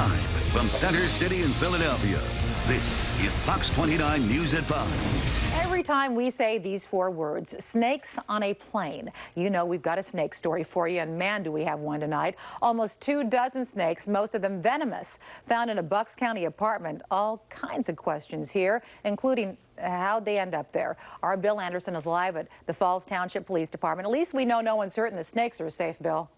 Live from Center City in Philadelphia, this is Fox 29 News at 5. Every time we say these 4 words, snakes on a plane, you know we've got a snake story for you, and man, do we have one tonight. Almost 24 snakes, most of them venomous, found in a Bucks County apartment. All kinds of questions here, including how'd they end up there. Our Bill Anderson is live at the Falls Township Police Department. At least we know no one's certain the snakes are safe, Bill.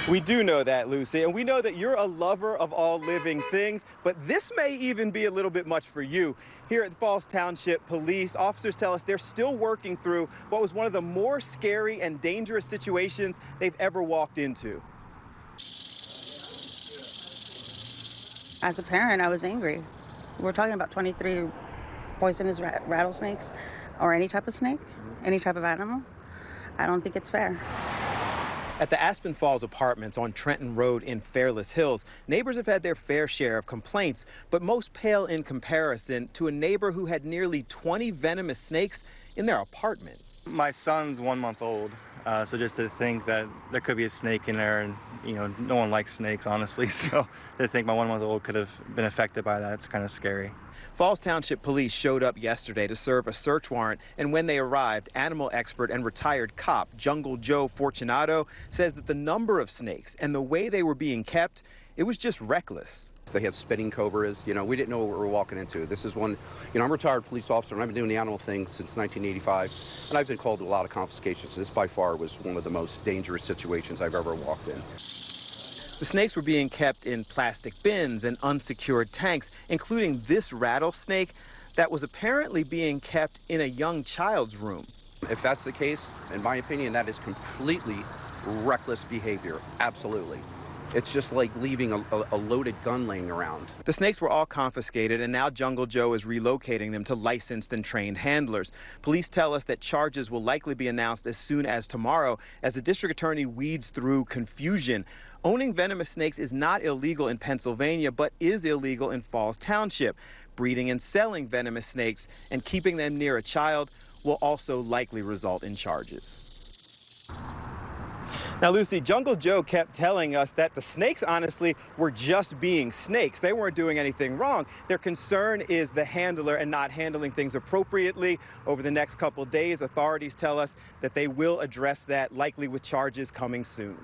We do know that, Lucy, and we know that you're a lover of all living things, but this may even be a little bit much for you. Here at the Falls Township Police, officers tell us they're still working through what was one of the more scary and dangerous situations they've ever walked into. As a parent, I was angry. We're talking about 23 poisonous rattlesnakes, or any type of snake, any type of animal. I don't think it's fair. At the Aspen Falls Apartments on Trenton Road in Fairless Hills, neighbors have had their fair share of complaints, but most pale in comparison to a neighbor who had nearly 20 venomous snakes in their apartment. My son's 1 month old, so just to think that there could be a snake in there, and no one likes snakes, honestly, so to think my 1 month old could have been affected by that, it's kind of scary. Falls Township Police showed up yesterday to serve a search warrant, and when they arrived, animal expert and retired cop Jungle Joe Fortunato says that the number of snakes and the way they were being kept, it was just reckless. They had spitting cobras. We didn't know what we were walking into. This is one, I'm a retired police officer, and I've been doing the animal thing since 1985, and I've been called to a lot of confiscations. This by far was one of the most dangerous situations I've ever walked in. The snakes were being kept in plastic bins and unsecured tanks, including this rattlesnake that was apparently being kept in a young child's room. If that's the case, in my opinion, that is completely reckless behavior. Absolutely. It's just like leaving a loaded gun laying around. The snakes were all confiscated, and now Jungle Joe is relocating them to licensed and trained handlers. Police tell us that charges will likely be announced as soon as tomorrow as the district attorney weeds through confusion. Owning venomous snakes is not illegal in Pennsylvania, but is illegal in Falls Township. Breeding and selling venomous snakes and keeping them near a child will also likely result in charges. Now, Lucy, Jungle Joe kept telling us that the snakes, honestly, were just being snakes. They weren't doing anything wrong. Their concern is the handler and not handling things appropriately. Over the next couple of days, authorities tell us that they will address that, likely with charges coming soon.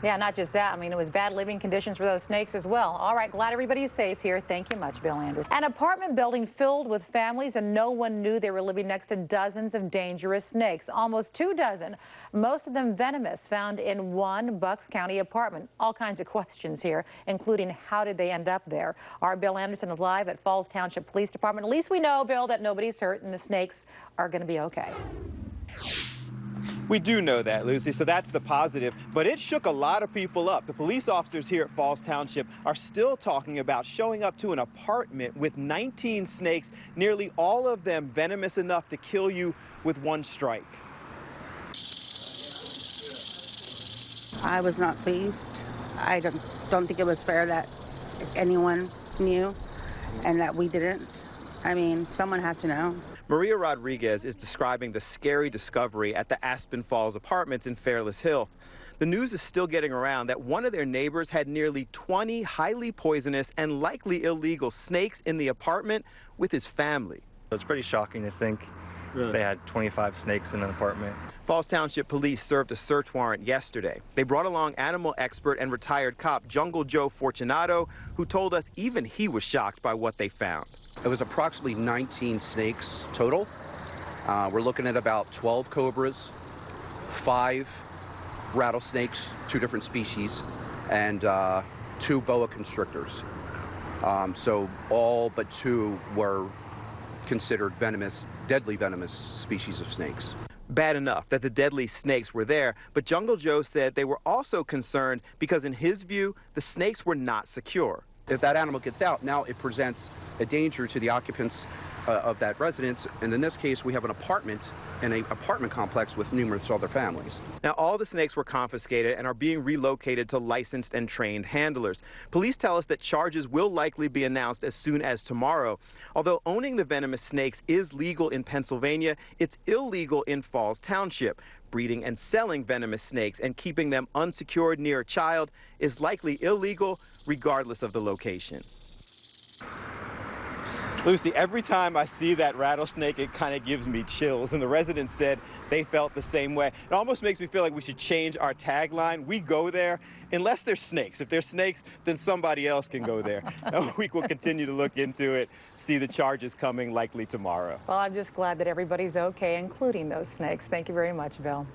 Yeah, not just that. It was bad living conditions for those snakes as well. All right, glad everybody's safe here. Thank you much, Bill Anderson. An apartment building filled with families, and no one knew they were living next to dozens of dangerous snakes. Almost 24, most of them venomous, found in one Bucks County apartment. All kinds of questions here, including how did they end up there? Our Bill Anderson is live at Falls Township Police Department. At least we know, Bill, that nobody's hurt and the snakes are going to be okay. We do know that, Lucy, so that's the positive, but it shook a lot of people up. The police officers here at Falls Township are still talking about showing up to an apartment with 19 snakes, nearly all of them venomous enough to kill you with one strike. I was not pleased. I don't think it was fair that anyone knew and that we didn't. Someone had to know. Maria Rodriguez is describing the scary discovery at the Aspen Falls Apartments in Fairless Hills. The news is still getting around that one of their neighbors had nearly 20 highly poisonous and likely illegal snakes in the apartment with his family. It's pretty shocking to think they had 25 snakes in an apartment. Falls Township Police served a search warrant yesterday. They brought along animal expert and retired cop Jungle Joe Fortunato, who told us even he was shocked by what they found. It was approximately 19 snakes total. We're looking at about 12 cobras, 5 rattlesnakes, 2 different species, and 2 boa constrictors. So all but 2 were considered venomous, deadly venomous species of snakes. Bad enough that the deadly snakes were there, but Jungle Joe said they were also concerned because in his view, the snakes were not secure. If that animal gets out, now it presents a danger to the occupants of that residence. And in this case, we have an apartment in an apartment complex with numerous other families. Now, all the snakes were confiscated and are being relocated to licensed and trained handlers. Police tell us that charges will likely be announced as soon as tomorrow. Although owning the venomous snakes is legal in Pennsylvania, it's illegal in Falls Township. Breeding and selling venomous snakes and keeping them unsecured near a child is likely illegal regardless of the location. Lucy, every time I see that rattlesnake, it kind of gives me chills, and the residents said they felt the same way. It almost makes me feel like we should change our tagline. We go there unless there's snakes. If there's snakes, then somebody else can go there. And we will continue to look into it, see the charges coming likely tomorrow. Well, I'm just glad that everybody's okay, including those snakes. Thank you very much, Bill.